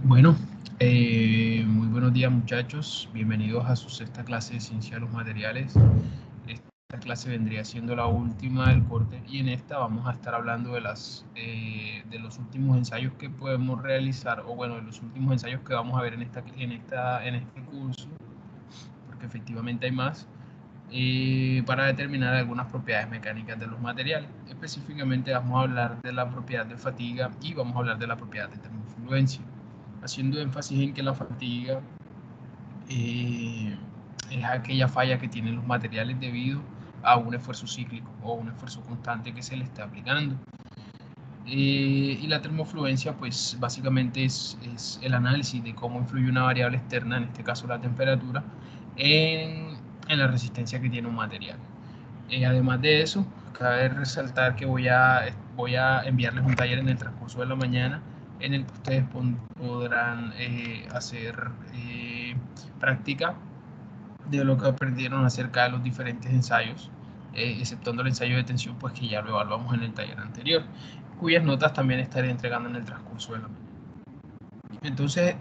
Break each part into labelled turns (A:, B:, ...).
A: Bueno, muy buenos días muchachos, bienvenidos a su sexta clase de Ciencia de los Materiales. Esta clase vendría siendo la última del corte y en esta vamos a estar hablando de los últimos ensayos que podemos realizar, o bueno, de los últimos ensayos que vamos a ver en este curso, porque efectivamente hay más, para determinar algunas propiedades mecánicas de los materiales. Específicamente vamos a hablar de la propiedad de fatiga y vamos a hablar de la propiedad de termofluencia, haciendo énfasis en que la fatiga es aquella falla que tienen los materiales debido a un esfuerzo cíclico o un esfuerzo constante que se le está aplicando. Y la termofluencia, pues básicamente es el análisis de cómo influye una variable externa, en este caso la temperatura, en la resistencia que tiene un material. Además de eso, cabe resaltar que voy a enviarles un taller en el transcurso de la mañana en el que ustedes podrán hacer práctica de lo que aprendieron acerca de los diferentes ensayos, exceptuando el ensayo de tensión, pues que ya lo evaluamos en el taller anterior, cuyas notas también estaré entregando en el transcurso de la mañana. Entonces,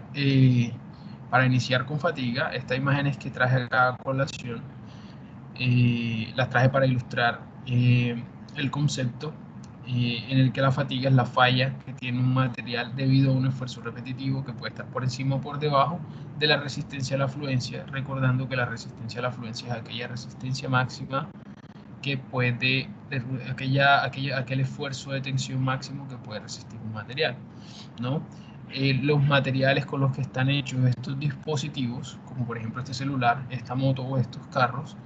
A: para iniciar con fatiga, estas imágenes que traje acá a colación, las traje para ilustrar el concepto en el que la fatiga es la falla que tiene un material debido a un esfuerzo repetitivo que puede estar por encima o por debajo de la resistencia a la fluencia, recordando que la resistencia a la fluencia es aquella resistencia máxima que puede, aquel esfuerzo de tensión máximo que puede resistir un material, ¿no? Los materiales con los que están hechos estos dispositivos, como por ejemplo este celular, esta moto o estos carros,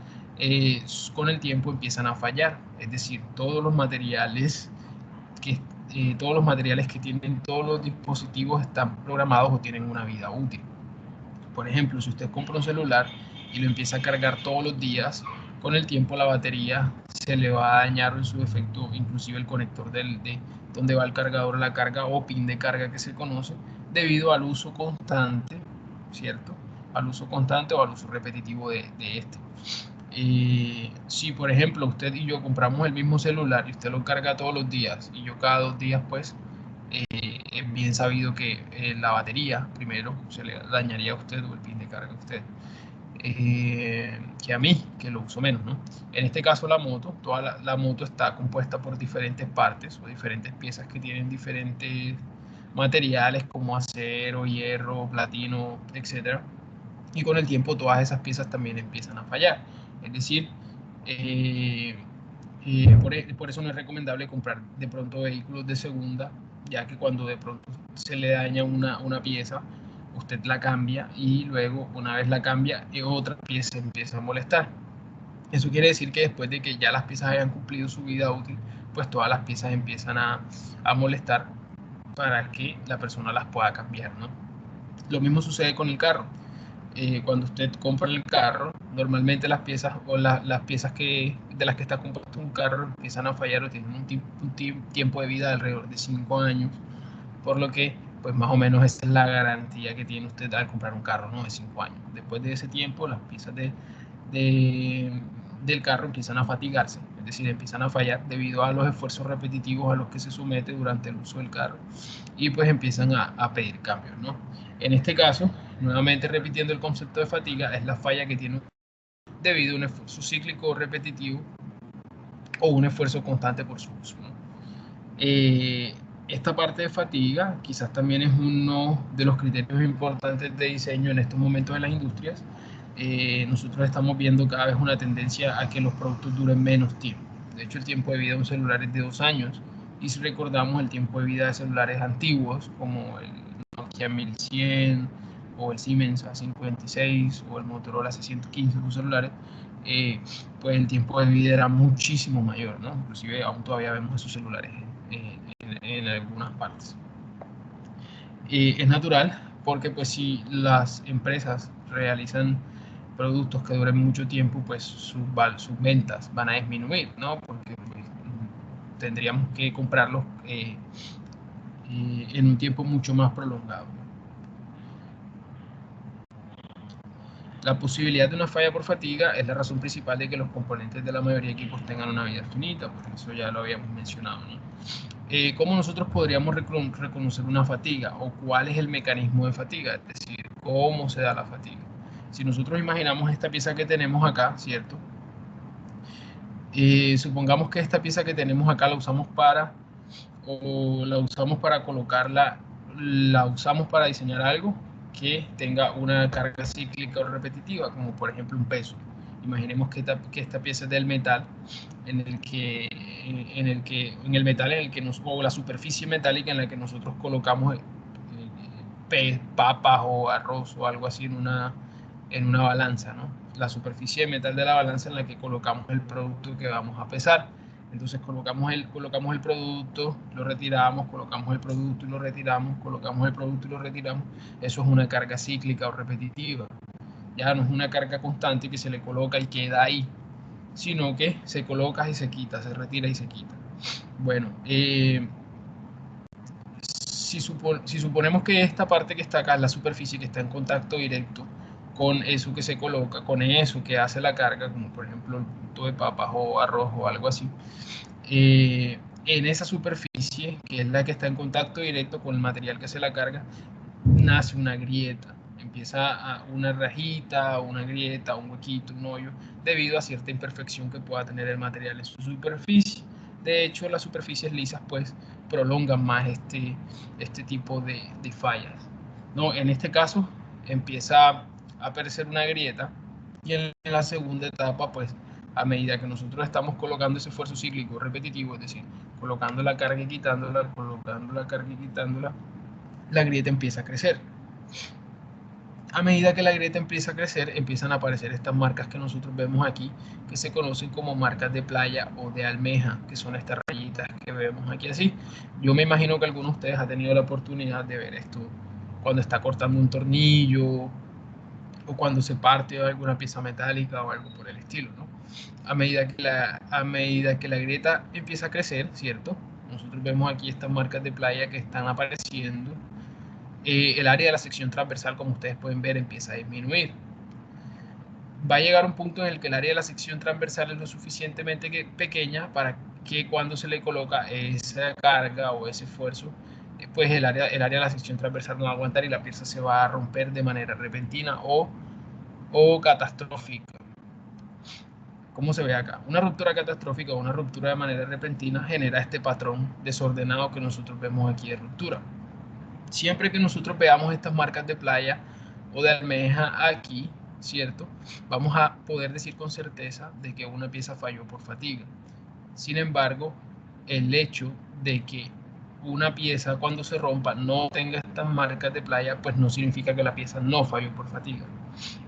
A: con el tiempo empiezan a fallar. Es decir, todos los materiales que tienen todos los dispositivos están programados o tienen una vida útil. Por ejemplo, si usted compra un celular y lo empieza a cargar todos los días, con el tiempo la batería se le va a dañar en su defecto, inclusive el conector de donde va el cargador a la carga o pin de carga que se conoce, debido al uso constante, ¿cierto? Al uso constante o al uso repetitivo de este. Si por ejemplo usted y yo compramos el mismo celular y usted lo carga todos los días y yo cada 2 días, pues es bien sabido que la batería primero se le dañaría a usted o el pin de carga a usted, que a mí, que lo uso menos, ¿no? En este caso la moto, toda la moto está compuesta por diferentes partes o diferentes piezas que tienen diferentes materiales como acero, hierro, platino, etcétera. Y con el tiempo todas esas piezas también empiezan a fallar. Es decir, eh, por eso no es recomendable comprar de pronto vehículos de segunda, ya que cuando de pronto se le daña una pieza, usted la cambia y luego una vez la cambia, otra pieza empieza a molestar. Eso quiere decir que después de que ya las piezas hayan cumplido su vida útil, pues todas las piezas empiezan a molestar para que la persona las pueda cambiar, ¿no? Lo mismo sucede con el carro. Cuando usted compra el carro, normalmente las piezas o las piezas de las que está compuesto un carro empiezan a fallar o tienen un tiempo de vida de alrededor de 5 años, por lo que pues más o menos esa es la garantía que tiene usted al comprar un carro, ¿no? De 5 años. Después de ese tiempo, las piezas de, del carro empiezan a fatigarse, es decir, empiezan a fallar debido a los esfuerzos repetitivos a los que se somete durante el uso del carro y pues empiezan a pedir cambios, ¿no? En este caso, nuevamente repitiendo el concepto de fatiga, es la falla que tiene debido a un esfuerzo cíclico repetitivo o un esfuerzo constante por su uso, ¿no? Esta parte de fatiga quizás también es uno de los criterios importantes de diseño en estos momentos en las industrias. Nosotros estamos viendo cada vez una tendencia a que los productos duren menos tiempo. De hecho, el tiempo de vida de un celular es de 2 años. Y si recordamos el tiempo de vida de celulares antiguos, como el Nokia 1100 o el Siemens A56 o el Motorola C115, sus celulares, pues el tiempo de vida era muchísimo mayor, ¿no? Inclusive aún todavía vemos esos celulares en algunas partes. Es natural porque pues si las empresas realizan productos que duren mucho tiempo, pues sus ventas van a disminuir, ¿no? Porque pues, tendríamos que comprarlos en un tiempo mucho más prolongado. La posibilidad de una falla por fatiga es la razón principal de que los componentes de la mayoría de equipos tengan una vida finita, porque eso ya lo habíamos mencionado, ¿no? ¿Cómo nosotros podríamos reconocer una fatiga o cuál es el mecanismo de fatiga? Es decir, cómo se da la fatiga. Si nosotros imaginamos esta pieza que tenemos acá, ¿cierto? Supongamos que esta pieza que tenemos acá la usamos para colocarla, la usamos para diseñar algo que tenga una carga cíclica o repetitiva, como por ejemplo un peso. Imaginemos que esta pieza es del metal, en el metal en el que o la superficie metálica en la que nosotros colocamos papas o arroz o algo así en una balanza, ¿no? La superficie de metal de la balanza en la que colocamos el producto que vamos a pesar. Entonces colocamos el producto, lo retiramos, colocamos el producto y lo retiramos, colocamos el producto y lo retiramos. Eso es una carga cíclica o repetitiva. Ya no es una carga constante que se le coloca y queda ahí, sino que se coloca y se quita, se retira y se quita. Bueno, si suponemos que esta parte que está acá es la superficie que está en contacto directo con eso que se coloca, con eso que hace la carga, como por ejemplo el punto de papas o arroz o algo así, en esa superficie, que es la que está en contacto directo con el material que hace la carga, nace una grieta. Empieza una rajita, una grieta, un huequito, un hoyo, debido a cierta imperfección que pueda tener el material en su superficie. De hecho, las superficies lisas pues prolongan más este tipo de fallas. No, en este caso empieza a aparecer una grieta y en la segunda etapa pues a medida que nosotros estamos colocando ese esfuerzo cíclico repetitivo, es decir, colocando la carga y quitándola, colocando la carga y quitándola, la grieta empieza a crecer. A medida que la grieta empieza a crecer, empiezan a aparecer estas marcas que nosotros vemos aquí, que se conocen como marcas de playa o de almeja, que son estas rayitas que vemos aquí así. Yo me imagino que algunos de ustedes han tenido la oportunidad de ver esto cuando está cortando un tornillo o cuando se parte alguna pieza metálica o algo por el estilo, ¿no? A medida que la grieta empieza a crecer, ¿cierto? Nosotros vemos aquí estas marcas de playa que están apareciendo. El área de la sección transversal, como ustedes pueden ver, empieza a disminuir. Va a llegar un punto en el que el área de la sección transversal es lo suficientemente pequeña para que cuando se le coloca esa carga o ese esfuerzo, pues el área de la sección transversal no va a aguantar y la pieza se va a romper de manera repentina o catastrófica. ¿Cómo se ve acá? Una ruptura catastrófica o una ruptura de manera repentina genera este patrón desordenado que nosotros vemos aquí de ruptura. Siempre que nosotros veamos estas marcas de playa o de almeja aquí, ¿cierto? Vamos a poder decir con certeza de que una pieza falló por fatiga. Sin embargo, el hecho de que una pieza cuando se rompa no tenga estas marcas de playa, pues no significa que la pieza no falló por fatiga.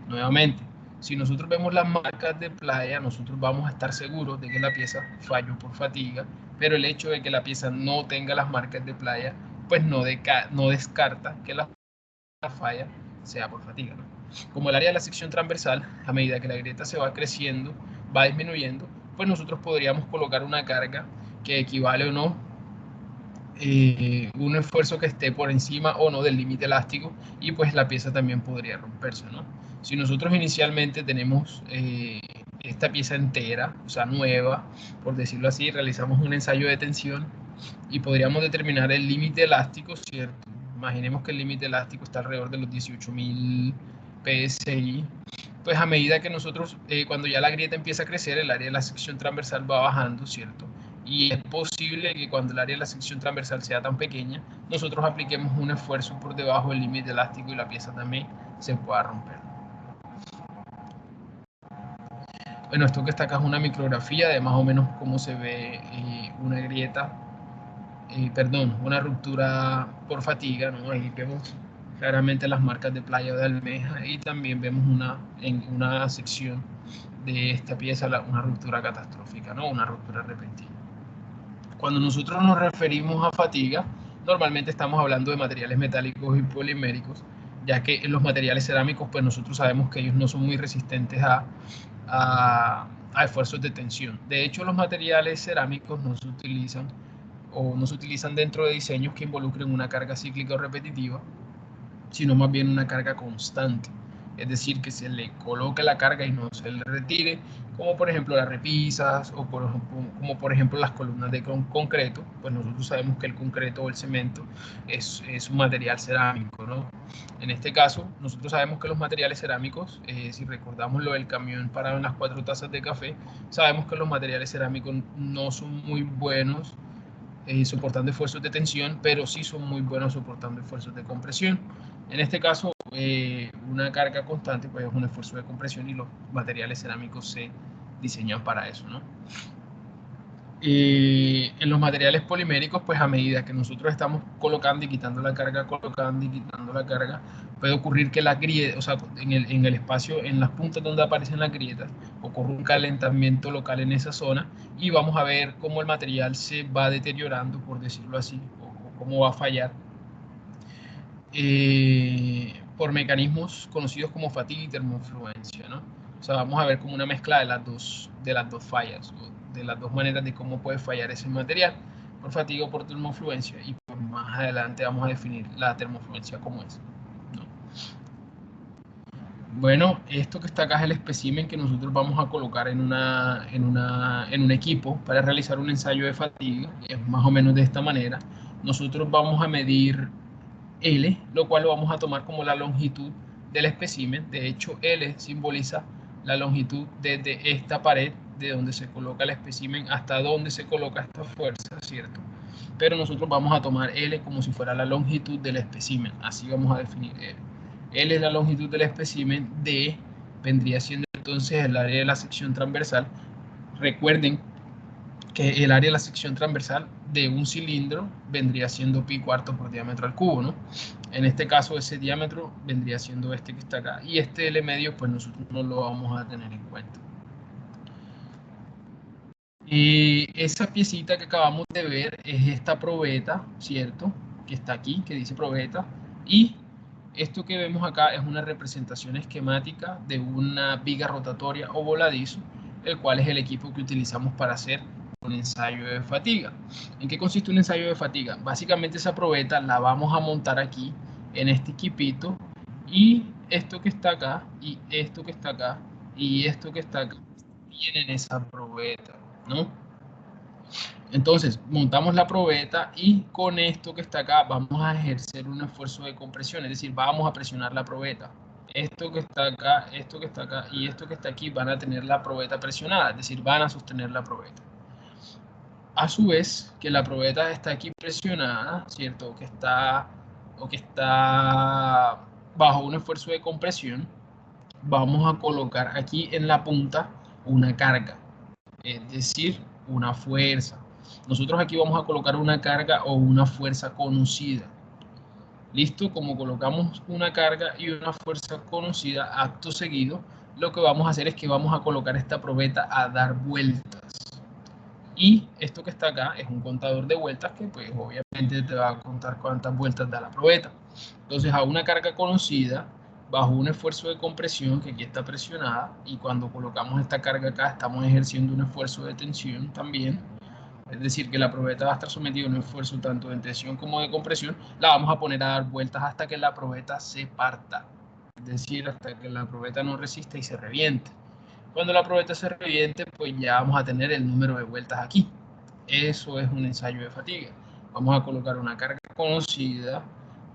A: Nuevamente, si nosotros vemos las marcas de playa, nosotros vamos a estar seguros de que la pieza falló por fatiga, pero el hecho de que la pieza no tenga las marcas de playa, pues no descarta que la falla sea por fatiga, ¿no? Como el área de la sección transversal, a medida que la grieta se va creciendo, va disminuyendo, pues nosotros podríamos colocar una carga que equivale o no un esfuerzo que esté por encima o no del límite elástico y pues la pieza también podría romperse, ¿no? Si nosotros inicialmente tenemos esta pieza entera, o sea, nueva, por decirlo así, realizamos un ensayo de tensión y podríamos determinar el límite elástico, ¿cierto? Imaginemos que el límite elástico está alrededor de los 18.000 PSI. Pues a medida que nosotros, cuando ya la grieta empieza a crecer, el área de la sección transversal va bajando, ¿cierto? Y es posible que cuando el área de la sección transversal sea tan pequeña, nosotros apliquemos un esfuerzo por debajo del límite elástico y la pieza también se pueda romper. Bueno, esto que está acá es una micrografía de más o menos cómo se ve una grieta, una ruptura por fatiga, ¿no? Ahí vemos claramente las marcas de playa o de almeja y también vemos en una sección de esta pieza una ruptura catastrófica, ¿no? Una ruptura repentina. Cuando nosotros nos referimos a fatiga, normalmente estamos hablando de materiales metálicos y poliméricos, ya que en los materiales cerámicos, pues nosotros sabemos que ellos no son muy resistentes a esfuerzos de tensión. De hecho, los materiales cerámicos no se utilizan dentro de diseños que involucren una carga cíclica o repetitiva, sino más bien una carga constante. Es decir, que se le coloque la carga y no se le retire como por ejemplo las repisas o como por ejemplo las columnas de concreto. Pues nosotros sabemos que el concreto o el cemento es un material cerámico, ¿no? En este caso, nosotros sabemos que los materiales cerámicos, si recordamos lo del camión parado en las 4 tazas de café, sabemos que los materiales cerámicos no son muy buenos soportando esfuerzos de tensión, pero sí son muy buenos soportando esfuerzos de compresión. En este caso, una carga constante pues, es un esfuerzo de compresión y los materiales cerámicos se diseñan para eso, ¿no? En los materiales poliméricos, pues a medida que nosotros estamos colocando y quitando la carga, colocando y quitando la carga, puede ocurrir que las grietas, o sea, en el espacio, en las puntas donde aparecen las grietas, ocurre un calentamiento local en esa zona y vamos a ver cómo el material se va deteriorando, por decirlo así, o cómo va a fallar por mecanismos conocidos como fatiga y termofluencia, ¿no? O sea, vamos a ver como una mezcla de las dos fallas, o de las dos maneras de cómo puede fallar ese material, por fatiga o por termofluencia, y pues más adelante vamos a definir la termofluencia como es, ¿no? Bueno, esto que está acá es el espécimen que nosotros vamos a colocar en un equipo para realizar un ensayo de fatiga, es más o menos de esta manera. Nosotros vamos a medir L, lo cual lo vamos a tomar como la longitud del espécimen. De hecho, L simboliza la longitud desde esta pared de donde se coloca el espécimen hasta donde se coloca esta fuerza, ¿cierto? Pero nosotros vamos a tomar L como si fuera la longitud del espécimen. Así vamos a definir L. L es la longitud del espécimen, D vendría siendo entonces el área de la sección transversal. Recuerden que el área de la sección transversal de un cilindro vendría siendo pi cuarto por diámetro al cubo, ¿no? En este caso ese diámetro vendría siendo este que está acá, y este L medio pues nosotros no lo vamos a tener en cuenta. Y esa piecita que acabamos de ver es esta probeta, ¿cierto? Que está aquí, que dice probeta, y esto que vemos acá es una representación esquemática de una viga rotatoria o voladizo, el cual es el equipo que utilizamos para hacer un ensayo de fatiga. ¿En qué consiste un ensayo de fatiga? Básicamente esa probeta la vamos a montar aquí en este equipito, y esto que está acá, y esto que está acá, y esto que está acá, tienen esa probeta, ¿no? Entonces, montamos la probeta y con esto que está acá vamos a ejercer un esfuerzo de compresión, es decir, vamos a presionar la probeta. Esto que está acá, esto que está acá y esto que está aquí van a tener la probeta presionada, es decir, van a sostener la probeta. A su vez, que la probeta está aquí presionada, ¿cierto? O que está bajo un esfuerzo de compresión, vamos a colocar aquí en la punta una carga, es decir, una fuerza. Nosotros aquí vamos a colocar una carga o una fuerza conocida. Listo, como colocamos una carga y una fuerza conocida, acto seguido, lo que vamos a hacer es que vamos a colocar esta probeta a dar vueltas. Y esto que está acá es un contador de vueltas que pues obviamente te va a contar cuántas vueltas da la probeta. Entonces a una carga conocida, bajo un esfuerzo de compresión que aquí está presionada, y cuando colocamos esta carga acá estamos ejerciendo un esfuerzo de tensión también, es decir que la probeta va a estar sometida a un esfuerzo tanto de tensión como de compresión, la vamos a poner a dar vueltas hasta que la probeta se parta, es decir, hasta que la probeta no resista y se reviente. Cuando la probeta se reviente, pues ya vamos a tener el número de vueltas aquí. Eso es un ensayo de fatiga. Vamos a colocar una carga conocida,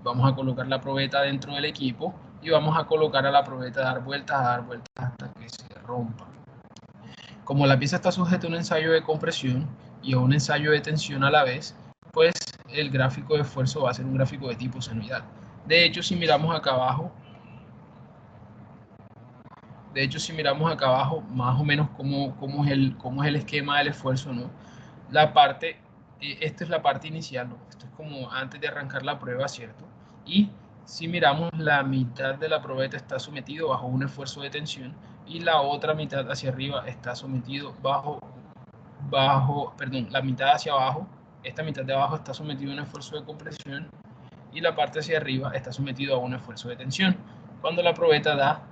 A: vamos a colocar la probeta dentro del equipo y vamos a colocar a la probeta a dar vueltas hasta que se rompa. Como la pieza está sujeta a un ensayo de compresión y a un ensayo de tensión a la vez, pues el gráfico de esfuerzo va a ser un gráfico de tipo senoidal. De hecho, si miramos acá abajo, más o menos cómo es el esquema del esfuerzo, ¿no? La parte, esta es la parte inicial, ¿no? Esto es como antes de arrancar la prueba, ¿cierto? Y si miramos, la mitad de la probeta está sometido bajo un esfuerzo de tensión y la otra mitad hacia arriba está sometido la mitad hacia abajo, esta mitad de abajo está sometido a un esfuerzo de compresión y la parte hacia arriba está sometido a un esfuerzo de tensión. Cuando la probeta da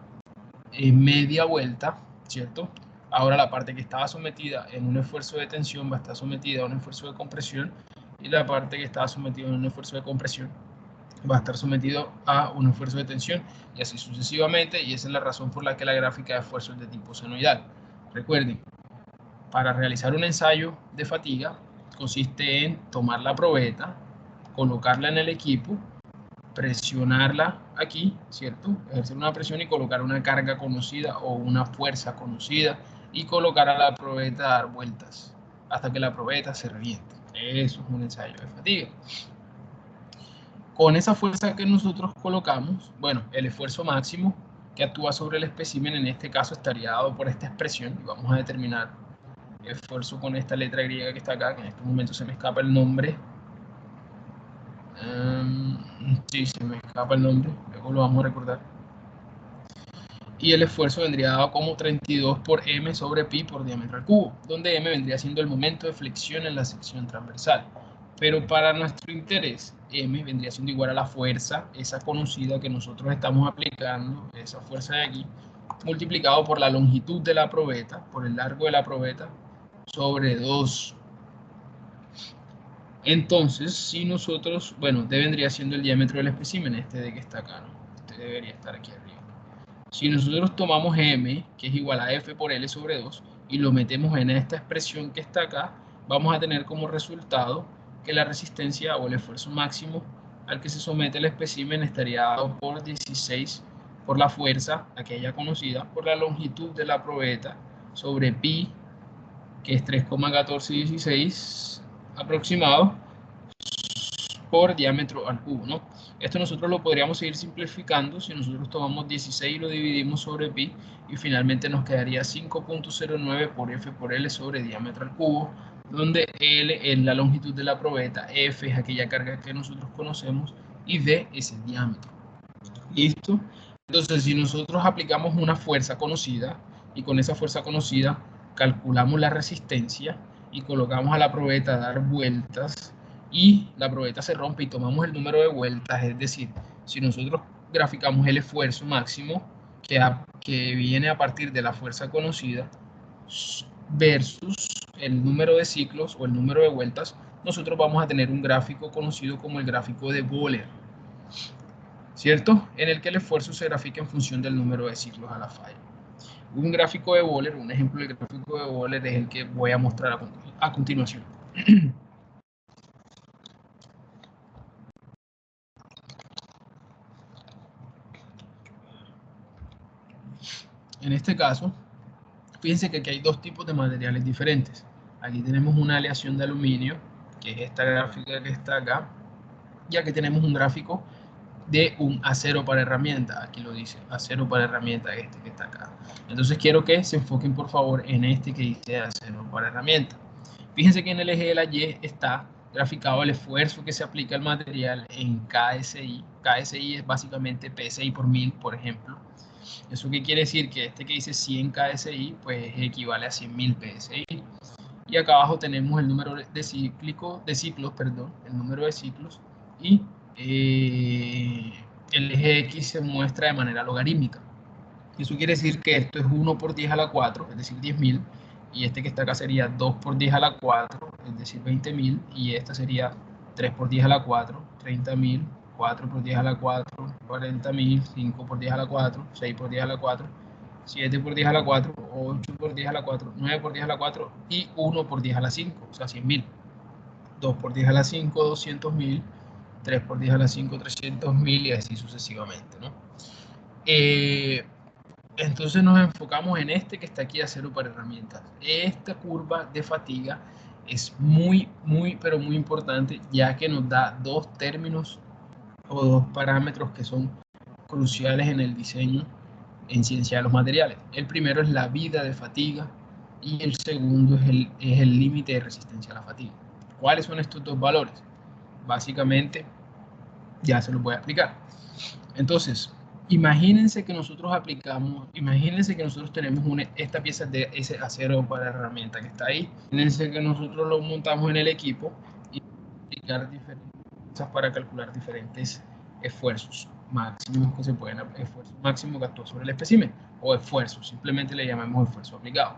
A: media vuelta, ¿cierto? Ahora la parte que estaba sometida en un esfuerzo de tensión va a estar sometida a un esfuerzo de compresión y la parte que estaba sometida a un esfuerzo de compresión va a estar sometido a un esfuerzo de tensión y así sucesivamente, y esa es la razón por la que la gráfica de esfuerzo es de tipo senoidal. Recuerden, para realizar un ensayo de fatiga consiste en tomar la probeta, colocarla en el equipo, presionarla aquí, ¿cierto? Ejercer una presión y colocar una carga conocida o una fuerza conocida y colocar a la probeta a dar vueltas hasta que la probeta se reviente. Eso es un ensayo de fatiga. Con esa fuerza que nosotros colocamos, bueno, el esfuerzo máximo que actúa sobre el espécimen en este caso estaría dado por esta expresión y vamos a determinar el esfuerzo con esta letra griega que está acá, que en este momento se me escapa el nombre. Sí, se me escapa el nombre, luego lo vamos a recordar. Y el esfuerzo vendría dado como 32 por m sobre pi por diámetro al cubo, donde m vendría siendo el momento de flexión en la sección transversal. Pero para nuestro interés, m vendría siendo igual a la fuerza, esa conocida que nosotros estamos aplicando, esa fuerza de aquí, multiplicado por la longitud de la probeta, por el largo de la probeta, sobre 2. Entonces, si nosotros, bueno, vendría siendo el diámetro del espécimen, este de que está acá, ¿no? Este debería estar aquí arriba. Si nosotros tomamos m, que es igual a f por l sobre 2, y lo metemos en esta expresión que está acá, vamos a tener como resultado que la resistencia o el esfuerzo máximo al que se somete el espécimen estaría dado por 16 por la fuerza, aquella conocida, por la longitud de la probeta sobre pi, que es 3,1416 aproximado, por diámetro al cubo, ¿no? Esto nosotros lo podríamos seguir simplificando si nosotros tomamos 16 y lo dividimos sobre pi y finalmente nos quedaría 5.09 por f por l sobre diámetro al cubo, donde L es la longitud de la probeta, F es aquella carga que nosotros conocemos y D es el diámetro. ¿Listo? Entonces, si nosotros aplicamos una fuerza conocida y con esa fuerza conocida calculamos la resistencia y colocamos a la probeta a dar vueltas y la probeta se rompe y tomamos el número de vueltas, es decir, si nosotros graficamos el esfuerzo máximo que viene a partir de la fuerza conocida versus el número de ciclos o el número de vueltas, nosotros vamos a tener un gráfico conocido como el gráfico de Böhler, ¿cierto? En el que el esfuerzo se grafica en función del número de ciclos a la falla. Un gráfico de Böhler, un ejemplo del gráfico de Böhler es el que voy a mostrar a continuación. En este caso, fíjense que aquí hay dos tipos de materiales diferentes. Aquí tenemos una aleación de aluminio, que es esta gráfica que está acá, y aquí tenemos un gráfico de un acero para herramienta. Aquí lo dice, acero para herramienta, este que está acá. Entonces quiero que se enfoquen por favor en este que dice acero para herramienta. Fíjense que en el eje de la Y está graficado el esfuerzo que se aplica al material en KSI. KSI es básicamente PSI por 1000, por ejemplo. ¿Eso qué quiere decir? Que este que dice 100 KSI, pues equivale a 100.000 PSI. Y acá abajo tenemos el número de ciclos, el número de ciclos, y el eje X se muestra de manera logarítmica. Eso quiere decir que esto es 1 por 10 a la 4, es decir, 10.000, y este que está acá sería 2 por 10 a la 4, es decir, 20.000, y esta sería 3 por 10 a la 4, 30.000, 4 por 10 a la 4, 40.000, 5 por 10 a la 4, 6 por 10 a la 4, 7 por 10 a la 4, 8 por 10 a la 4, 9 por 10 a la 4 y 1 por 10 a la 5, o sea, 100.000. 2 por 10 a la 5, 200.000, 3 por 10 a la 5, 300.000 y así sucesivamente, ¿no? Entonces nos enfocamos en este que está aquí, acero para herramientas. Esta curva de fatiga es muy, pero muy importante, ya que nos da dos términos o dos parámetros que son cruciales en el diseño en ciencia de los materiales. El primero es la vida de fatiga y el segundo es el límite de resistencia a la fatiga. ¿Cuáles son estos dos valores? Básicamente, ya se los voy a explicar. Entonces, imagínense que nosotros tenemos esta pieza de ese acero para herramienta que está ahí. Imagínense que nosotros lo montamos en el equipo y aplicar diferentes cosas para calcular diferentes esfuerzos máximos que se pueden esfuerzo máximo que actúa sobre el espécimen o esfuerzo, simplemente le llamamos esfuerzo aplicado.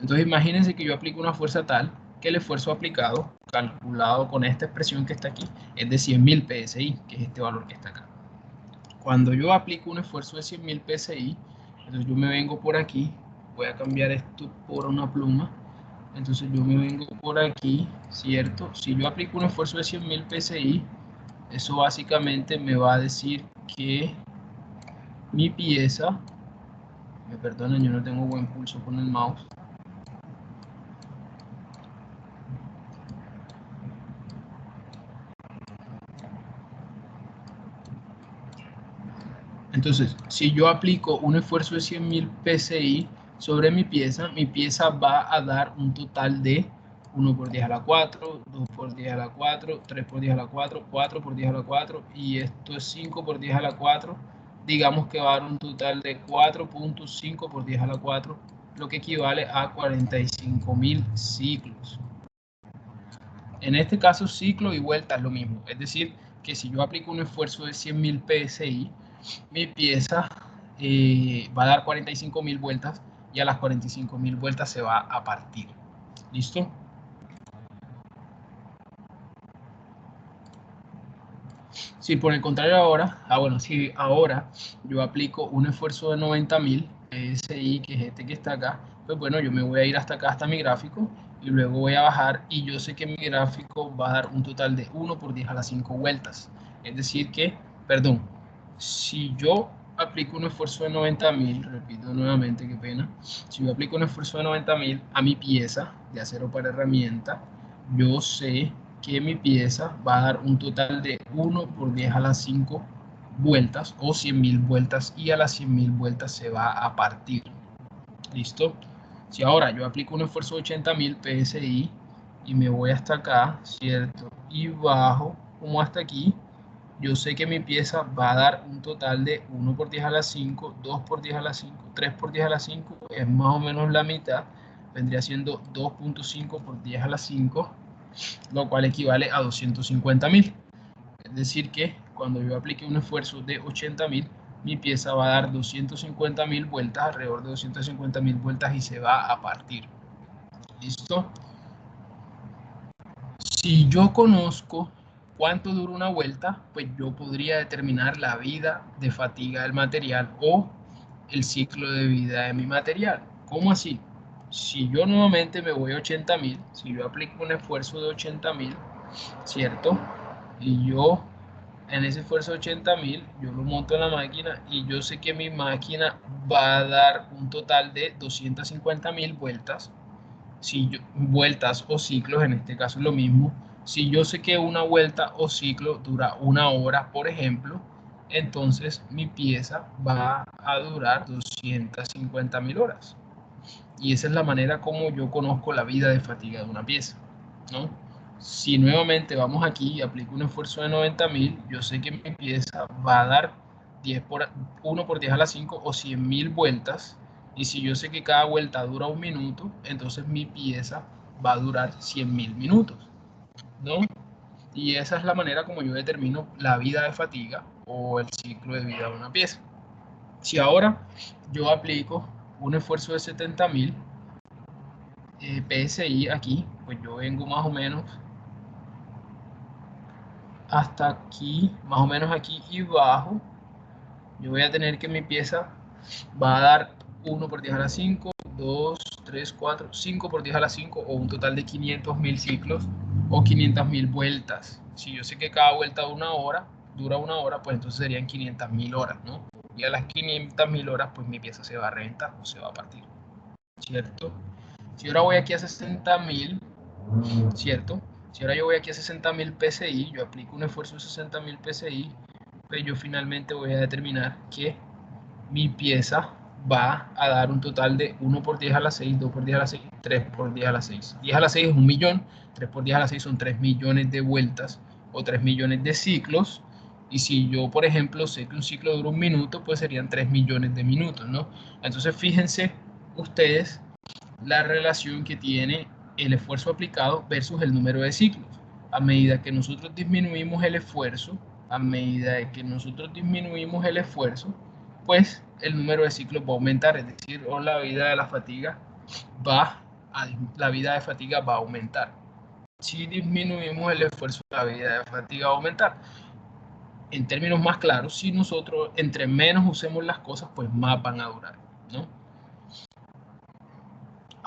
A: Entonces imagínense que yo aplico una fuerza tal que el esfuerzo aplicado calculado con esta expresión que está aquí es de 100.000 PSI, que es este valor que está acá. Cuando yo aplico un esfuerzo de 100.000 PSI, entonces yo me vengo por aquí voy a cambiar esto por una pluma. Entonces yo me vengo por aquí, ¿cierto? Si yo aplico un esfuerzo de 100.000 PSI, eso básicamente me va a decir que mi pieza, me perdonen, yo no tengo buen pulso con el mouse. Entonces, si yo aplico un esfuerzo de 100.000 PSI sobre mi pieza va a dar un total de 1 por 10 a la 4, 2 por 10 a la 4, 3 por 10 a la 4, 4 por 10 a la 4, y esto es 5 por 10 a la 4. Digamos que va a dar un total de 4.5 por 10 a la 4, lo que equivale a 45.000 ciclos. En este caso, ciclo y vuelta es lo mismo. Es decir, que si yo aplico un esfuerzo de 100.000 PSI, mi pieza va a dar 45.000 vueltas y a las 45.000 vueltas se va a partir. ¿Listo? Si por el contrario ahora, si ahora yo aplico un esfuerzo de 90.000 PSI, que es este que está acá, pues bueno, yo me voy a ir hasta acá, hasta mi gráfico, y luego voy a bajar, y yo sé que mi gráfico va a dar un total de 1 por 10 a las 5 vueltas. Es decir que, perdón, si yo aplico un esfuerzo de 90.000, repito nuevamente, qué pena, si yo aplico un esfuerzo de 90.000 a mi pieza de acero para herramienta, yo sé que mi pieza va a dar un total de 1 por 10 a las 5 vueltas o 100.000 vueltas, y a las 100.000 vueltas se va a partir. ¿Listo? Si ahora yo aplico un esfuerzo de 80.000 PSI y me voy hasta acá, ¿cierto? Y bajo como hasta aquí, yo sé que mi pieza va a dar un total de 1 por 10 a la 5, 2 por 10 a la 5, 3 por 10 a la 5, es más o menos la mitad, vendría siendo 2.5 por 10 a la 5, lo cual equivale a 250.000. Es decir que cuando yo aplique un esfuerzo de 80.000, mi pieza va a dar 250.000 vueltas, alrededor de 250.000 vueltas, y se va a partir. ¿Listo? Si yo conozco cuánto dura una vuelta, pues yo podría determinar la vida de fatiga del material o el ciclo de vida de mi material. ¿Cómo así? Si yo nuevamente me voy a 80.000, si yo aplico un esfuerzo de 80.000, ¿cierto? Y yo en ese esfuerzo de 80.000, yo lo monto en la máquina y yo sé que mi máquina va a dar un total de 250.000 vueltas. Si yo, vueltas o ciclos, en este caso es lo mismo. Si yo sé que una vuelta o ciclo dura 1 hora, por ejemplo, entonces mi pieza va a durar 250.000 horas. Y esa es la manera como yo conozco la vida de fatiga de una pieza, ¿no? Si nuevamente vamos aquí y aplico un esfuerzo de 90.000, yo sé que mi pieza va a dar 1 por 10 a la 5 o 100.000 vueltas. Y si yo sé que cada vuelta dura 1 minuto, entonces mi pieza va a durar 100.000 minutos, ¿no? Y esa es la manera como yo determino la vida de fatiga o el ciclo de vida de una pieza. Si ahora yo aplico un esfuerzo de 70.000 PSI aquí, pues yo vengo más o menos hasta aquí, más o menos aquí, y bajo, yo voy a tener que mi pieza va a dar 1 por 10 a la 5, 2, 3, 4, 5 por 10 a la 5, o un total de 500.000 ciclos o 500.000 vueltas. Si yo sé que cada vuelta dura 1 hora, pues entonces serían 500.000 horas, ¿no? Y a las 500.000 horas, pues mi pieza se va a reventar o se va a partir, ¿cierto? Si ahora voy aquí a 60.000, ¿cierto? Si ahora yo voy aquí a 60.000 PSI, yo aplico un esfuerzo de 60.000 PSI, pues yo finalmente voy a determinar que mi pieza va a dar un total de 1 por 10 a la 6, 2 por 10 a la 6, 3 por 10 a la 6. 10 a la 6 es 1.000.000, 3 por 10 a la 6 son 3 millones de vueltas o 3 millones de ciclos. Y si yo, por ejemplo, sé que un ciclo dura 1 minuto, pues serían 3 millones de minutos, ¿no? Entonces, fíjense ustedes la relación que tiene el esfuerzo aplicado versus el número de ciclos. A medida que nosotros disminuimos el esfuerzo, pues el número de ciclos va a aumentar, es decir, o la vida de la fatiga la vida de fatiga va a aumentar. Si disminuimos el esfuerzo, la vida de fatiga va a aumentar. En términos más claros, si nosotros entre menos usemos las cosas, pues más van a durar, ¿no?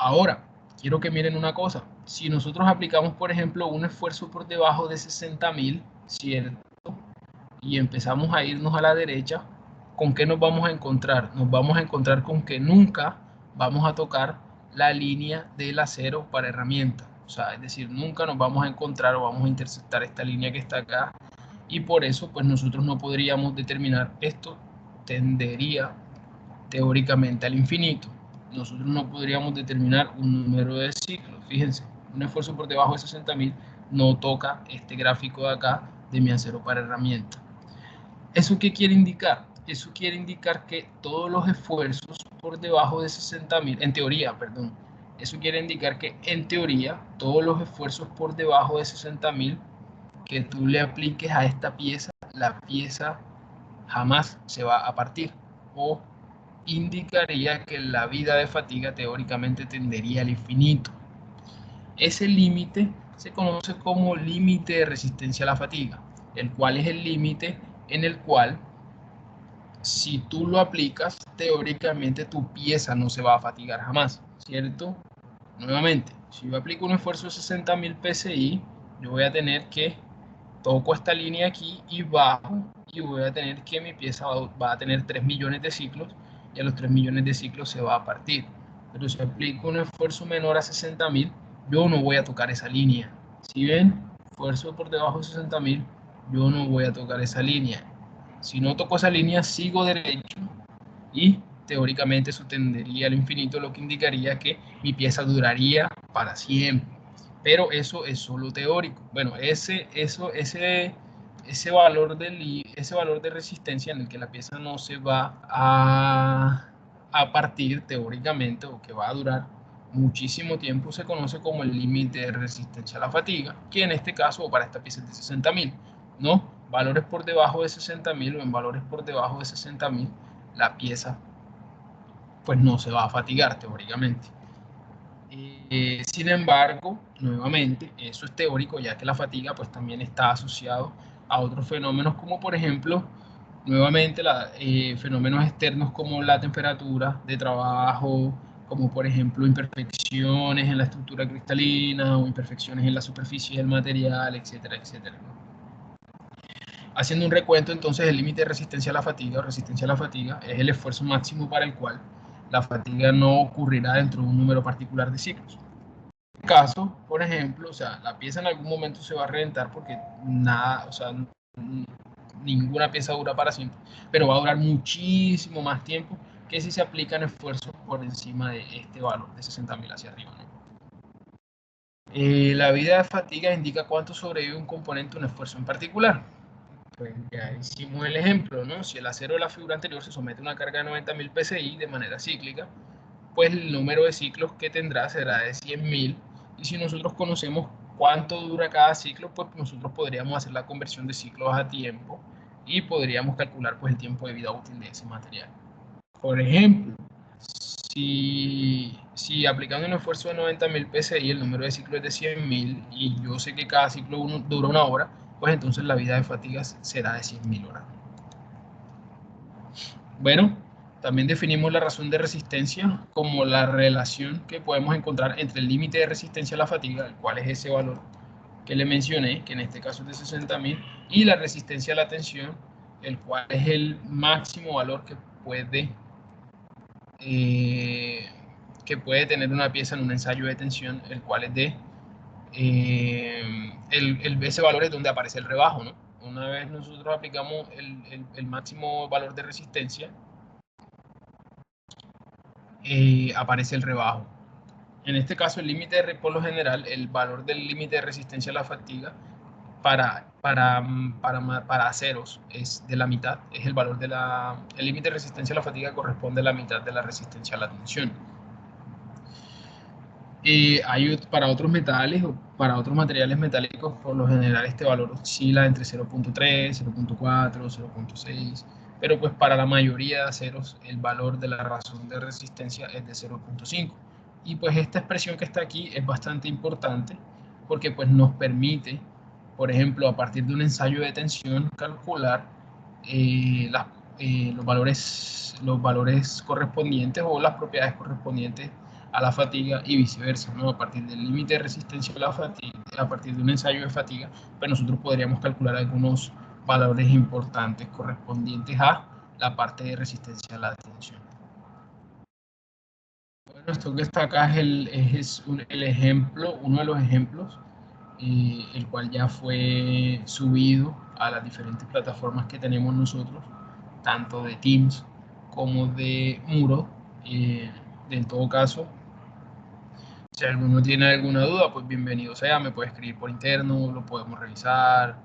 A: Ahora, quiero que miren una cosa. Si nosotros aplicamos, por ejemplo, un esfuerzo por debajo de 60.000, ¿cierto? Y empezamos a irnos a la derecha, ¿con qué nos vamos a encontrar? Nos vamos a encontrar con que nunca vamos a tocar la línea del acero para herramienta. O sea, es decir, nunca nos vamos a encontrar o vamos a interceptar esta línea que está acá. Y por eso, pues nosotros no podríamos determinar esto, tendería teóricamente al infinito. Nosotros no podríamos determinar un número de ciclos. Fíjense, un esfuerzo por debajo de 60.000 no toca este gráfico de acá de mi acero para herramienta. ¿Eso qué quiere indicar? Eso quiere indicar que todos los esfuerzos por debajo de 60.000, en teoría, perdón, eso quiere indicar que en teoría todos los esfuerzos por debajo de 60.000 que tú le apliques a esta pieza, la pieza jamás se va a partir, o indicaría que la vida de fatiga teóricamente tendería al infinito. Ese límite se conoce como límite de resistencia a la fatiga, el cual es el límite en el cual, si tú lo aplicas, teóricamente tu pieza no se va a fatigar jamás, ¿cierto? Nuevamente, si yo aplico un esfuerzo de 60.000 PSI, yo voy a tener que toco esta línea aquí y bajo, y voy a tener que mi pieza va a tener 3 millones de ciclos, y a los 3 millones de ciclos se va a partir. Pero si aplico un esfuerzo menor a 60.000, yo no voy a tocar esa línea. Si ven, esfuerzo por debajo de 60.000, yo no voy a tocar esa línea. Si no toco esa línea, sigo derecho y teóricamente eso tendería al infinito, lo que indicaría que mi pieza duraría para siempre. Pero eso es solo teórico. Bueno, ese valor de resistencia en el que la pieza no se va a partir teóricamente, o que va a durar muchísimo tiempo, se conoce como el límite de resistencia a la fatiga, que en este caso, o para esta pieza es de 60.000, ¿no? Valores por debajo de 60.000 o en valores por debajo de 60.000, la pieza pues no se va a fatigar teóricamente. Sin embargo, nuevamente, eso es teórico, ya que la fatiga pues también está asociado a otros fenómenos como por ejemplo, nuevamente, fenómenos externos como la temperatura de trabajo, como por ejemplo imperfecciones en la estructura cristalina o imperfecciones en la superficie del material, etcétera, etcétera. Haciendo un recuento, entonces, el límite de resistencia a la fatiga o resistencia a la fatiga es el esfuerzo máximo para el cual la fatiga no ocurrirá dentro de un número particular de ciclos. En este caso, por ejemplo, o sea, la pieza en algún momento se va a reventar porque nada, o sea, ninguna pieza dura para siempre, pero va a durar muchísimo más tiempo que si se aplican esfuerzos por encima de este valor de 60.000 hacia arriba, ¿no? La vida de fatiga indica cuánto sobrevive un componente a un esfuerzo en particular. Pues ya hicimos el ejemplo, ¿no? Si el acero de la figura anterior se somete a una carga de 90.000 PSI de manera cíclica, pues el número de ciclos que tendrá será de 100.000. Y si nosotros conocemos cuánto dura cada ciclo, pues nosotros podríamos hacer la conversión de ciclos a tiempo y podríamos calcular pues el tiempo de vida útil de ese material. Por ejemplo, si aplicando un esfuerzo de 90.000 PSI el número de ciclos es de 100.000 y yo sé que cada ciclo dura una hora, pues entonces la vida de fatigas será de 100.000 horas. Bueno, también definimos la razón de resistencia como la relación que podemos encontrar entre el límite de resistencia a la fatiga, el cual es ese valor que le mencioné, que en este caso es de 60.000, y la resistencia a la tensión, el cual es el máximo valor que puede tener una pieza en un ensayo de tensión, el cual es de ese valor es donde aparece el rebajo, ¿no? Una vez nosotros aplicamos el máximo valor de resistencia, aparece el rebajo. En este caso, por lo general, el valor del límite de resistencia a la fatiga para aceros es de la mitad, es el valor el límite de resistencia a la fatiga corresponde a la mitad de la resistencia a la tensión. Para otros metales o para otros materiales metálicos, por lo general este valor oscila entre 0.3, 0.4, 0.6, pero pues para la mayoría de aceros el valor de la razón de resistencia es de 0.5. Y pues esta expresión que está aquí es bastante importante porque pues nos permite, por ejemplo, a partir de un ensayo de tensión, calcular los valores correspondientes o las propiedades correspondientes a la fatiga y viceversa, ¿no? A partir del límite de resistencia a la fatiga, a partir de un ensayo de fatiga, pues nosotros podríamos calcular algunos valores importantes correspondientes a la parte de resistencia a la tensión. Bueno, esto que está acá es el ejemplo, uno de los ejemplos, el cual ya fue subido a las diferentes plataformas que tenemos nosotros, tanto de Teams como de Moodle. En todo caso, si alguno tiene alguna duda, pues bienvenido sea, me puede escribir por interno, lo podemos revisar.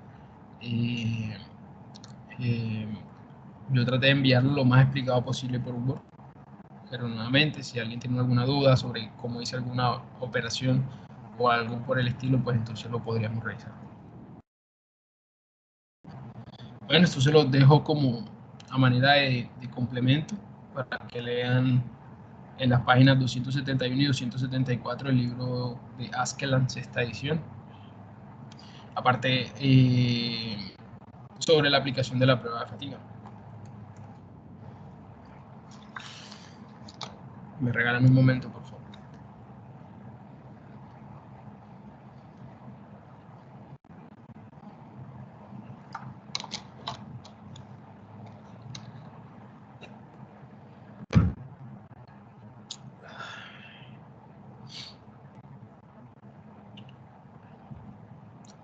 A: Yo traté de enviarlo lo más explicado posible por Word, pero nuevamente, si alguien tiene alguna duda sobre cómo hice alguna operación o algo por el estilo, pues entonces lo podríamos revisar. Bueno, esto se los dejo como a manera de complemento para que lean en las páginas 271 y 274 el libro de Askeland, sexta edición. Aparte, sobre la aplicación de la prueba de fatiga. Me regalan un momento, por favor.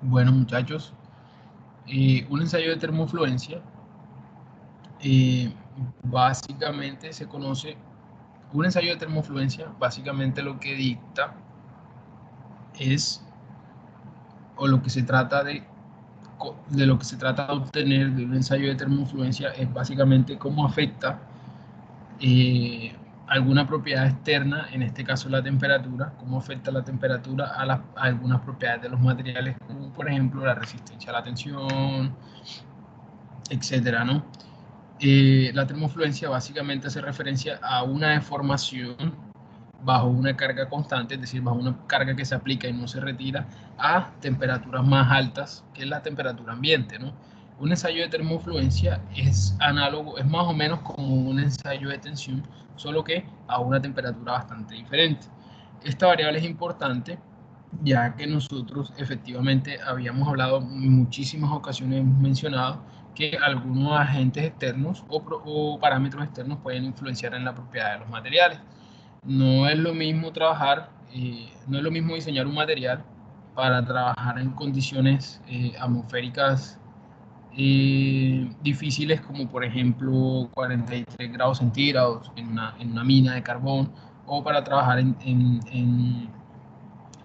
A: Bueno, muchachos, un ensayo de termofluencia básicamente se conoce, un ensayo de termofluencia básicamente lo que dicta es, o lo que se trata de lo que se trata de obtener de un ensayo de termofluencia es básicamente cómo afecta alguna propiedad externa, en este caso la temperatura, cómo afecta la temperatura a algunas propiedades de los materiales, como por ejemplo la resistencia a la tensión, etcétera, ¿no? La termofluencia básicamente hace referencia a una deformación bajo una carga constante, es decir, bajo una carga que se aplica y no se retira, a temperaturas más altas que la temperatura ambiente, ¿no? Un ensayo de termofluencia es análogo, es más o menos como un ensayo de tensión, solo que a una temperatura bastante diferente. Esta variable es importante, ya que nosotros efectivamente habíamos hablado en muchísimas ocasiones, hemos mencionado que algunos agentes externos o parámetros externos pueden influenciar en la propiedad de los materiales. No es lo mismo trabajar, no es lo mismo diseñar un material para trabajar en condiciones atmosféricas difíciles, como por ejemplo 43 grados centígrados en una mina de carbón, o para trabajar en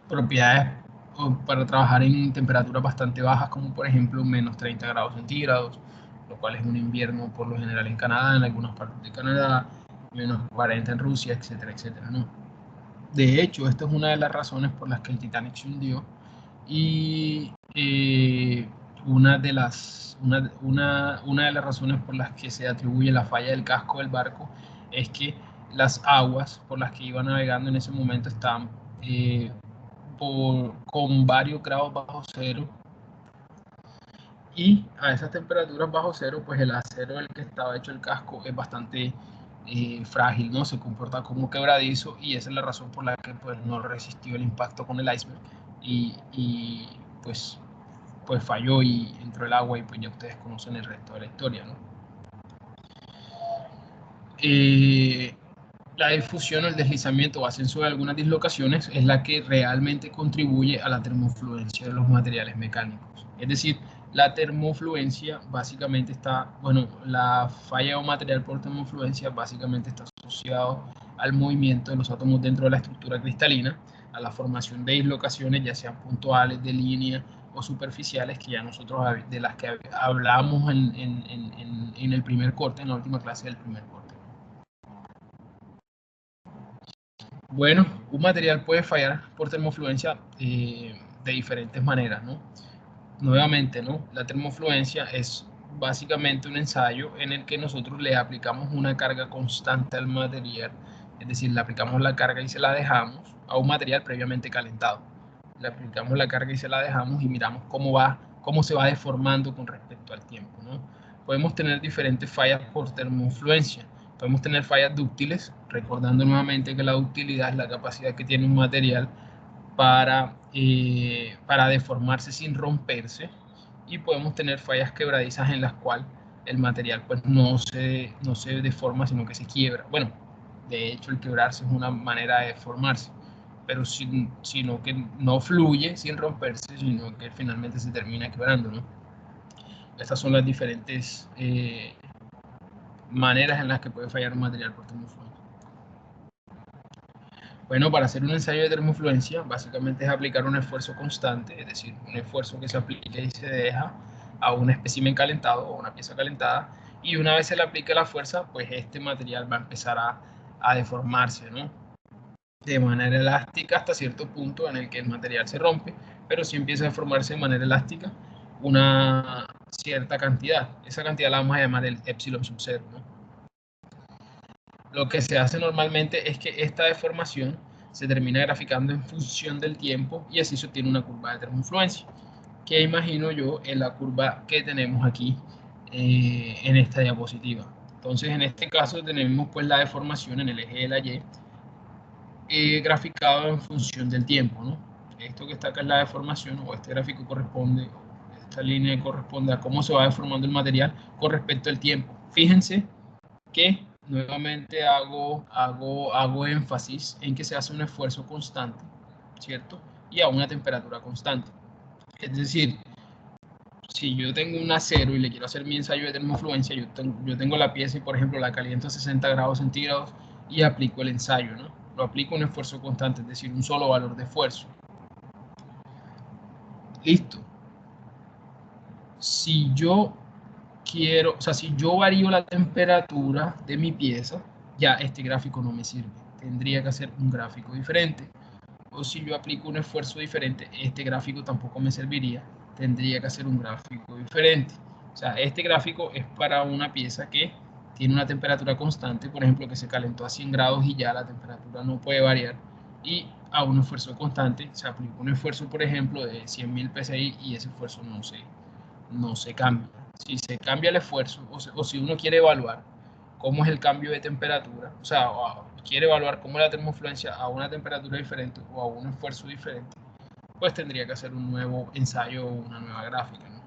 A: propiedades, o para trabajar en temperaturas bastante bajas, como por ejemplo menos 30 grados centígrados, lo cual es un invierno por lo general en Canadá, en algunas partes de Canadá, menos 40 en Rusia, etcétera, etcétera, ¿no? De hecho, esta es una de las razones por las que el Titanic se hundió y una de las razones por las que se atribuye la falla del casco del barco es que las aguas por las que iba navegando en ese momento estaban con varios grados bajo cero, y a esas temperaturas bajo cero, pues el acero del que estaba hecho el casco es bastante frágil, ¿no? Se comporta como quebradizo, y esa es la razón por la que pues, no resistió el impacto con el iceberg y pues falló y entró el agua, y pues ya ustedes conocen el resto de la historia, ¿no? La difusión o el deslizamiento o ascenso de algunas dislocaciones es la que realmente contribuye a la termofluencia de los materiales mecánicos. Es decir, la termofluencia básicamente está, bueno, la falla de un material por termofluencia básicamente está asociado al movimiento de los átomos dentro de la estructura cristalina, a la formación de dislocaciones, ya sean puntuales, de línea o superficiales, que ya nosotros de las que hablamos en el primer corte, en la última clase del primer corte. Bueno, un material puede fallar por termofluencia de diferentes maneras, ¿no? Nuevamente, ¿no? La termofluencia es básicamente un ensayo en el que nosotros le aplicamos una carga constante al material, es decir, le aplicamos la carga y se la dejamos a un material previamente calentado. Le aplicamos la carga y se la dejamos y miramos cómo se va deformando con respecto al tiempo, ¿no? Podemos tener diferentes fallas por termofluencia. Podemos tener fallas dúctiles recordando nuevamente que la ductilidad es la capacidad que tiene un material para deformarse sin romperse, y podemos tener fallas quebradizas en las cuales el material pues no se deforma, sino que se quiebra. Bueno, de hecho el quebrarse es una manera de deformarse, pero sino que no fluye sin romperse, sino que finalmente se termina quebrando, ¿no? Estas son las diferentes maneras en las que puede fallar un material por termofluencia. Bueno, para hacer un ensayo de termofluencia, básicamente es aplicar un esfuerzo constante, es decir, un esfuerzo que se aplica y se deja a un espécimen calentado o una pieza calentada, y una vez se le aplique la fuerza, pues este material va a empezar a deformarse, ¿no? De manera elástica hasta cierto punto en el que el material se rompe, pero sí empieza a deformarse de manera elástica una cierta cantidad. Esa cantidad la vamos a llamar el epsilon sub 0, ¿no? Lo que se hace normalmente es que esta deformación se termina graficando en función del tiempo y así se obtiene una curva de termofluencia, que imagino yo en la curva que tenemos aquí en esta diapositiva. Entonces, en este caso tenemos pues la deformación en el eje de la Y graficado en función del tiempo, ¿no? Esto que está acá es la deformación, o este gráfico corresponde, esta línea corresponde a cómo se va deformando el material con respecto al tiempo. Fíjense que nuevamente hago énfasis en que se hace un esfuerzo constante, ¿cierto? Y a una temperatura constante. Es decir, si yo tengo un acero y le quiero hacer mi ensayo de termofluencia, yo tengo la pieza y, por ejemplo, la caliento a 60 grados centígrados y aplico el ensayo, ¿no? Lo aplico un esfuerzo constante, es decir, un solo valor de esfuerzo. Listo. Si yo quiero, o sea, si yo varío la temperatura de mi pieza, ya este gráfico no me sirve. Tendría que hacer un gráfico diferente. O si yo aplico un esfuerzo diferente, este gráfico tampoco me serviría. Tendría que hacer un gráfico diferente. O sea, este gráfico es para una pieza que tiene una temperatura constante, por ejemplo, que se calentó a 100 grados y ya la temperatura no puede variar. Y a un esfuerzo constante se aplica un esfuerzo, por ejemplo, de 100.000 psi y ese esfuerzo no se cambia. Si se cambia el esfuerzo o si uno quiere evaluar cómo es el cambio de temperatura, o sea, quiere evaluar cómo es la termofluencia a una temperatura diferente o a un esfuerzo diferente, pues tendría que hacer un nuevo ensayo o una nueva gráfica, ¿no?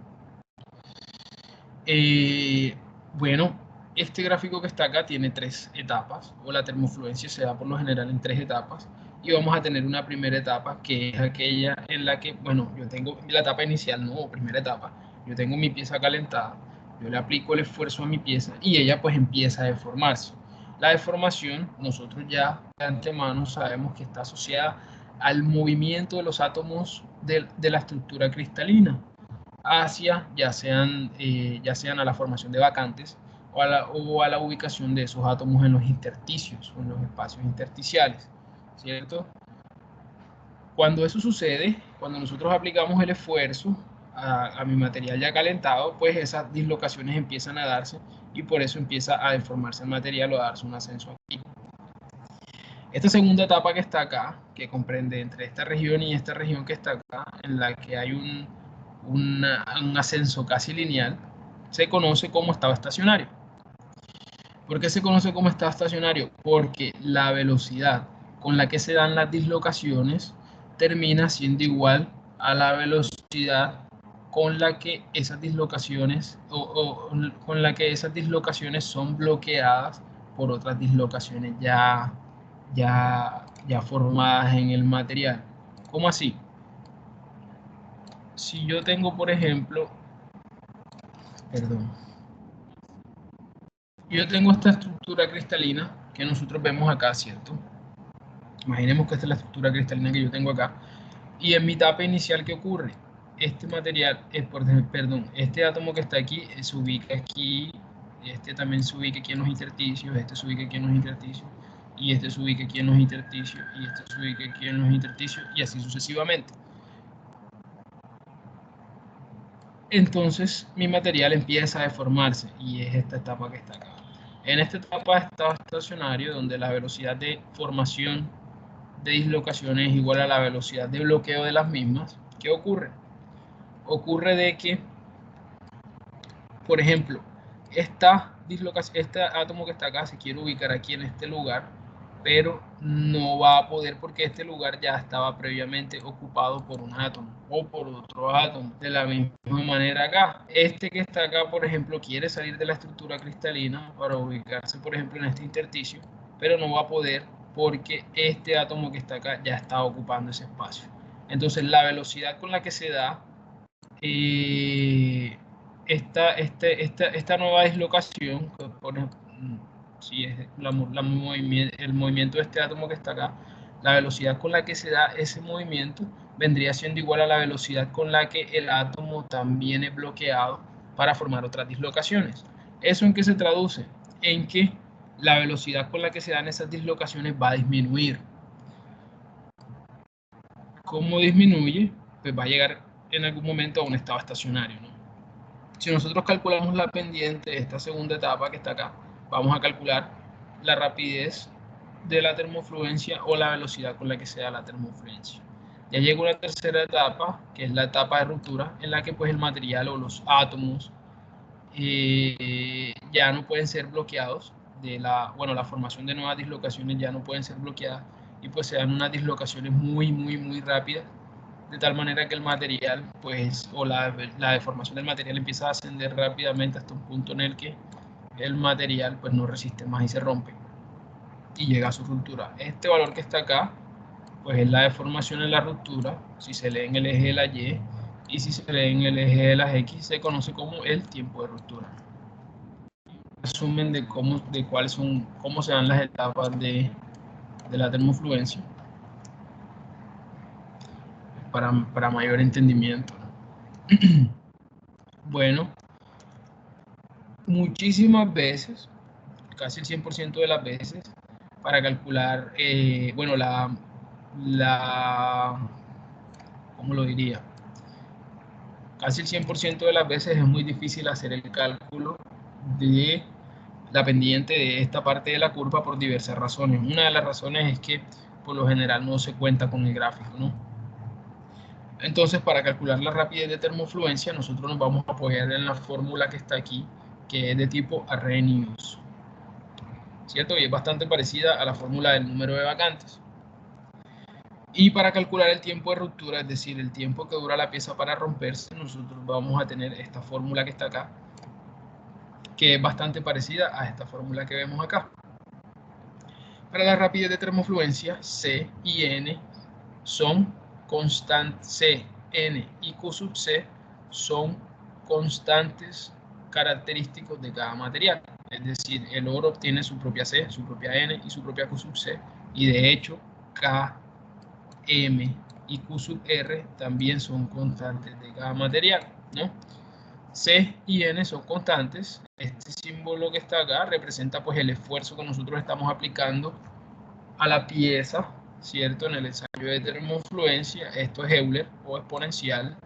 A: Bueno, este gráfico que está acá tiene 3 etapas, o la termofluencia se da por lo general en 3 etapas, y vamos a tener una primera etapa que es aquella en la que, bueno, yo tengo la etapa inicial, no, o primera etapa, yo tengo mi pieza calentada, yo le aplico el esfuerzo a mi pieza y ella pues empieza a deformarse. La deformación, nosotros ya de antemano sabemos que está asociada al movimiento de los átomos de la estructura cristalina hacia ya sean a la formación de vacantes o a la ubicación de esos átomos en los intersticios o en los espacios intersticiales, ¿cierto? Cuando eso sucede, cuando nosotros aplicamos el esfuerzo a mi material ya calentado, pues esas dislocaciones empiezan a darse y por eso empieza a deformarse el material o a darse un ascenso aquí. Esta segunda etapa que está acá, que comprende entre esta región y esta región que está acá, en la que hay un ascenso casi lineal, se conoce como estado estacionario. ¿Por qué se conoce como estado estacionario? Porque la velocidad con la que se dan las dislocaciones termina siendo igual a la velocidad con la que esas dislocaciones con la que esas dislocaciones son bloqueadas por otras dislocaciones ya formadas en el material. ¿Cómo así? Si yo tengo, por ejemplo, perdón, yo tengo esta estructura cristalina que nosotros vemos acá, ¿cierto? Imaginemos que esta es la estructura cristalina que yo tengo acá. Y en mi etapa inicial, ¿qué ocurre? Este material, perdón, este átomo que está aquí se ubica aquí, este también se ubica aquí en los intersticios, este se ubica aquí en los intersticios, y este se ubica aquí en los intersticios, y este se ubica aquí en los intersticios, y así sucesivamente. Entonces mi material empieza a deformarse y es esta etapa que está acá. En esta etapa de estado estacionario, donde la velocidad de formación de dislocaciones es igual a la velocidad de bloqueo de las mismas, ¿qué ocurre? Ocurre de que, por ejemplo, este átomo que está acá se quiere ubicar aquí en este lugar pero no va a poder porque este lugar ya estaba previamente ocupado por un átomo o por otro átomo. De la misma manera acá, este que está acá, por ejemplo, quiere salir de la estructura cristalina para ubicarse, por ejemplo, en este intersticio, pero no va a poder porque este átomo que está acá ya está ocupando ese espacio. Entonces, la velocidad con la que se da esta nueva dislocación, si es el movimiento de este átomo que está acá, la velocidad con la que se da ese movimiento vendría siendo igual a la velocidad con la que el átomo también es bloqueado para formar otras dislocaciones. ¿Eso en qué se traduce? En que la velocidad con la que se dan esas dislocaciones va a disminuir. ¿Cómo disminuye? Pues va a llegar en algún momento a un estado estacionario, ¿no? Si nosotros calculamos la pendiente de esta segunda etapa que está acá, vamos a calcular la rapidez de la termofluencia o la velocidad con la que se da la termofluencia. Ya llega una tercera etapa, que es la etapa de ruptura, en la que pues el material o los átomos ya no pueden ser bloqueados la formación de nuevas dislocaciones ya no pueden ser bloqueadas y pues se dan unas dislocaciones muy rápidas, de tal manera que el material, pues, o la deformación del material empieza a ascender rápidamente hasta un punto en el que el material, pues, no resiste más y se rompe y llega a su ruptura. Este valor que está acá, pues, es la deformación en la ruptura, si se lee en el eje de la Y, y si se lee en el eje de las X, se conoce como el tiempo de ruptura. Resumen de cómo se dan las etapas de la termofluencia para mayor entendimiento. Bueno, muchísimas veces, casi el 100% de las veces, para calcular, ¿cómo lo diría? Casi el 100% de las veces es muy difícil hacer el cálculo de la pendiente de esta parte de la curva por diversas razones. Una de las razones es que por lo general no se cuenta con el gráfico, ¿no? Entonces, para calcular la rapidez de termofluencia, nosotros nos vamos a apoyar en la fórmula que está aquí, que es de tipo Arrhenius, ¿cierto? Y es bastante parecida a la fórmula del número de vacantes. Y para calcular el tiempo de ruptura, es decir, el tiempo que dura la pieza para romperse, nosotros vamos a tener esta fórmula que está acá, que es bastante parecida a esta fórmula que vemos acá. Para la rapidez de termofluencia, C y N son constantes, C, N y Q sub C son constantes característicos de cada material. Es decir, el oro tiene su propia C, su propia N y su propia Q sub C, y de hecho K, M y Q sub R también son constantes de cada material, ¿no? C y N son constantes. Este símbolo que está acá representa pues el esfuerzo que nosotros estamos aplicando a la pieza, ¿cierto? En el ensayo de termofluencia, esto es Euler o exponencial.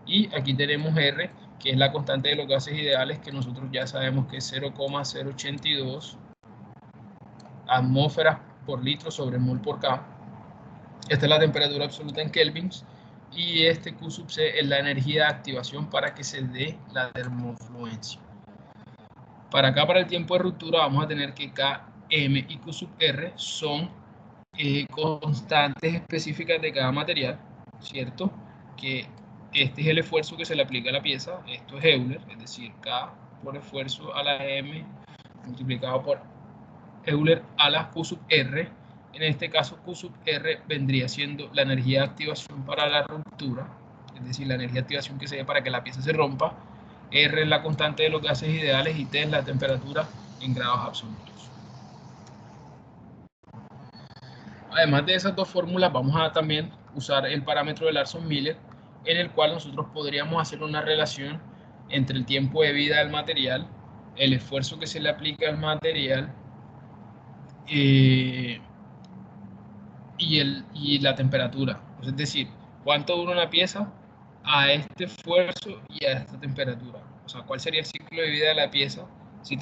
A: Y aquí tenemos R, que es la constante de los gases ideales, que nosotros ya sabemos que es 0,082 atmósferas por litro sobre mol por K. Esta es la temperatura absoluta en kelvins. Y este Q sub C es la energía de activación para que se dé la termofluencia. Para acá, para el tiempo de ruptura, vamos a tener que K, M y Q sub R son constantes específicas de cada material, ¿cierto? Que este es el esfuerzo que se le aplica a la pieza, esto es Euler, es decir, K por esfuerzo a la M multiplicado por Euler a la Q sub R. En este caso, Q sub R vendría siendo la energía de activación para la ruptura, es decir, la energía de activación que se dé para que la pieza se rompa. R es la constante de los gases ideales y T es la temperatura en grados absolutos. Además de esas dos fórmulas, vamos a también usar el parámetro de Larson-Miller, en el cual nosotros podríamos hacer una relación entre el tiempo de vida del material, el esfuerzo que se le aplica al material y la temperatura. Es decir, cuánto dura una pieza a este esfuerzo y a esta temperatura. O sea, cuál sería el ciclo de vida de la pieza si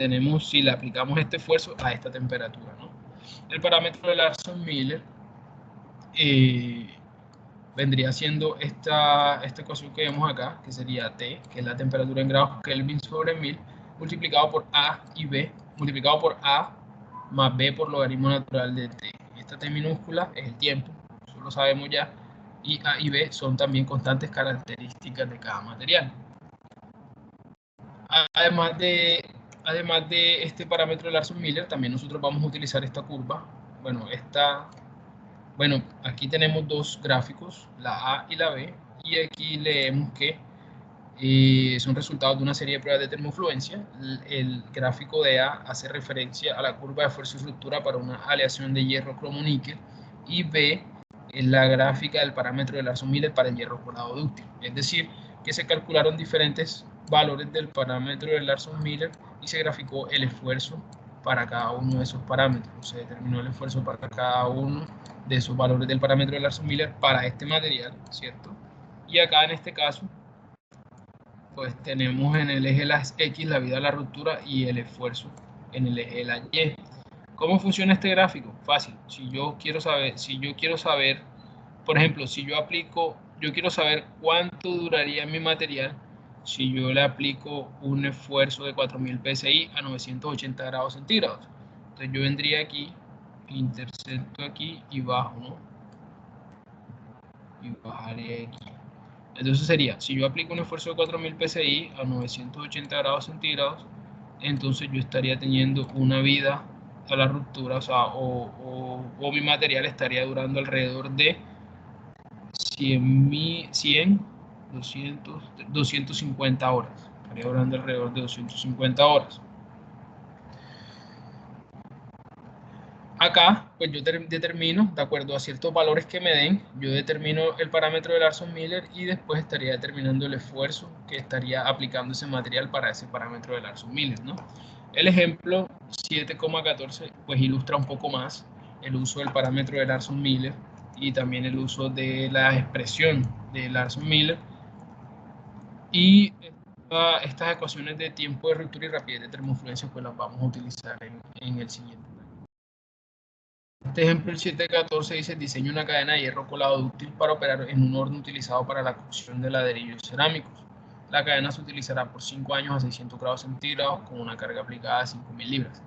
A: le aplicamos este esfuerzo a esta temperatura, ¿no? El parámetro de Larson-Miller vendría siendo esta ecuación que vemos acá, que sería T, que es la temperatura en grados Kelvin sobre 1000, multiplicado por A y B, multiplicado por A más b por logaritmo natural de t. Esta t minúscula es el tiempo, eso lo sabemos ya, y a y b son también constantes características de cada material. Además de este parámetro de Larson-Miller, también nosotros vamos a utilizar esta curva. Bueno, aquí tenemos dos gráficos, la A y la B, y aquí leemos que son resultados de una serie de pruebas de termofluencia. El gráfico de A hace referencia a la curva de fuerza y ruptura para una aleación de hierro cromo-níquel, y B es la gráfica del parámetro de Larson-Miller para el hierro colado dúctil. Es decir, que se calcularon diferentes valores del parámetro de Larson-Miller y se graficó el esfuerzo para cada uno de esos parámetros. Se determinó el esfuerzo para cada uno de esos valores del parámetro de Larson-Miller para este material, ¿cierto? Y acá en este caso, pues tenemos en el eje de las X la vida de la ruptura y el esfuerzo en el eje de la Y. ¿Cómo funciona este gráfico? Fácil. Si yo quiero saber, por ejemplo, yo quiero saber cuánto duraría mi material si yo le aplico un esfuerzo de 4000 psi a 980 grados centígrados. Entonces yo vendría aquí, intercepto aquí y bajo, ¿no? Y bajaré aquí. Entonces sería, si yo aplico un esfuerzo de 4000 psi a 980 grados centígrados, entonces yo estaría teniendo una vida a la ruptura, o sea, o mi material estaría durando alrededor de 250 horas. Estaría durando alrededor de 250 horas. Acá, pues yo determino, de acuerdo a ciertos valores que me den, yo determino el parámetro de Larson-Miller y después estaría determinando el esfuerzo que estaría aplicando ese material para ese parámetro de Larson-Miller, ¿no? El ejemplo 7,14 pues ilustra un poco más el uso del parámetro de Larson-Miller y también el uso de la expresión de Larson-Miller y estas ecuaciones de tiempo de ruptura y rapidez de termofluencia pues las vamos a utilizar en el siguiente. Este ejemplo, el 714 dice: diseña una cadena de hierro colado dúctil para operar en un horno utilizado para la cocción de ladrillos cerámicos. La cadena se utilizará por 5 años a 600 grados centígrados con una carga aplicada de 5.000 libras.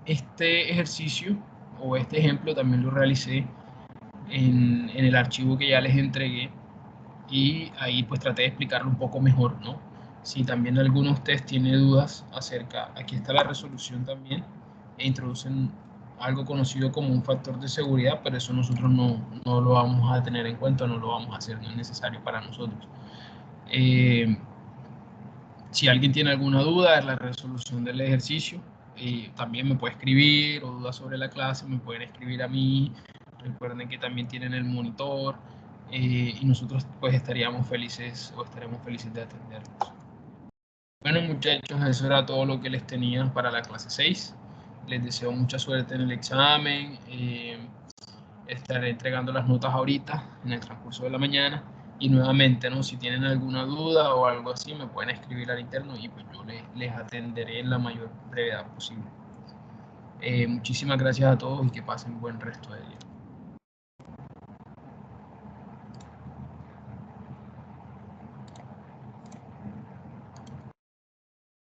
A: Este ejercicio o este ejemplo también lo realicé en el archivo que ya les entregué y ahí pues traté de explicarlo un poco mejor, ¿no? Si también alguno de ustedes tiene dudas acerca, aquí está la resolución también, e introducen algo conocido como un factor de seguridad, pero eso nosotros no lo vamos a tener en cuenta, no lo vamos a hacer, no es necesario para nosotros. Si alguien tiene alguna duda de la resolución del ejercicio, también me puede escribir, o dudas sobre la clase, me pueden escribir a mí. Recuerden que también tienen el monitor, y nosotros pues estaremos felices de atenderlos. Bueno, muchachos, eso era todo lo que les tenía para la clase 6. Les deseo mucha suerte en el examen. Estaré entregando las notas ahorita en el transcurso de la mañana. Y nuevamente, ¿no? Si tienen alguna duda o algo así, me pueden escribir al interno y pues yo les atenderé en la mayor brevedad posible. Muchísimas gracias a todos y que pasen buen resto de día.